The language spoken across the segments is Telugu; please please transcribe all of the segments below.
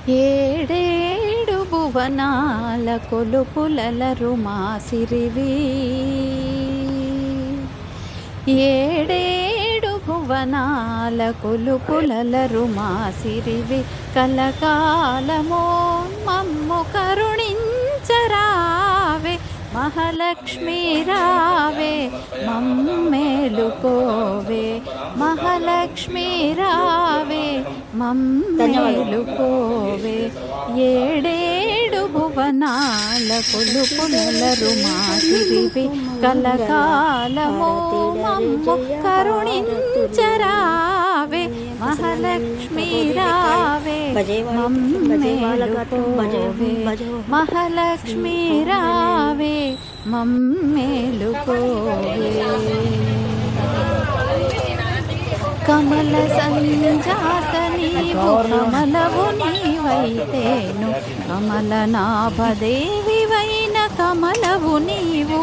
ఏడేడు భువనాల కొలుపులలరు మాసిరివి, ఏడేడు భువనాల కొలుపులలరు మాసిరివి, కలకాలమో మమ్ము కరుణించరావే, మహాలక్ష్మీ రావే మమ్మేలుకోవే, మహాలక్ష్మీ రావే మమ్మేలుకోవే. ఏడేడు భువనాల కొలుపులలరు మాసిరివి, కలకాలమో మమ్ము కరుణించరావే, మహాలక్ష్మీ రావే మమ్మేలుకోవే, మహాలక్ష్మీ రావే మమ్మేలుకోవే. కమల సంజాత నీవు కమలవు నీవైతేను, కమలనాభదేవివైన కమలవు నీవు,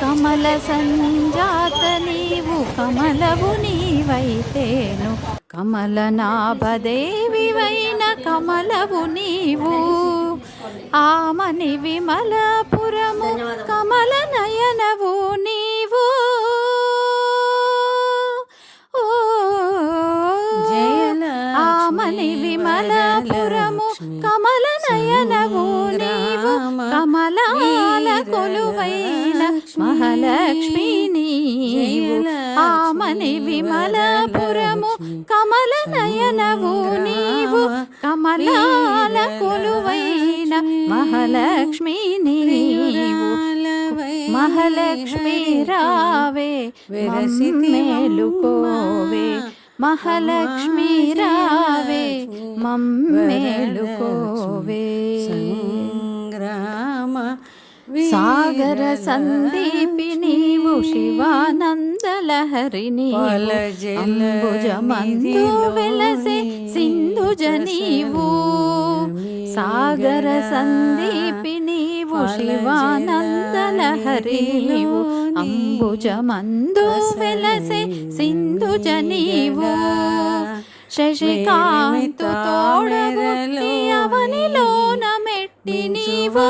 కమల సంజాత నీవు కమలవు నీవైతేను, కమలనాభదేవివైన కమలవు నీవు. ఆమని విమలపురము కమల నయనవు నీవు, ఆమని విమలపురము కమల నయనవు నీవు, కమలాల కొలువైన మహాలక్ష్మీ నీవు. ఆమని విమలపురము కమల నయనవు నీవు, కమలాల కొలువైన మహాలక్ష్మీ నీవు. మహాలక్ష్మీ రావే మమ్మేలుకోవే, మహాలక్ష్మీ రావే మమ్మేలుకోవే. సాగర సందీపి నీవు, శివానందలహరి నీవు, అంబుజమందు వెలసే సింధుజ నీవు. సాగర సందీపి నీవు, శివానందలహరి నీవు, అంబుజమందు వెలసే సింధుజ నీవు. శశికాంతు తోడబుట్టి అవనిలోన మెట్టి నీవు,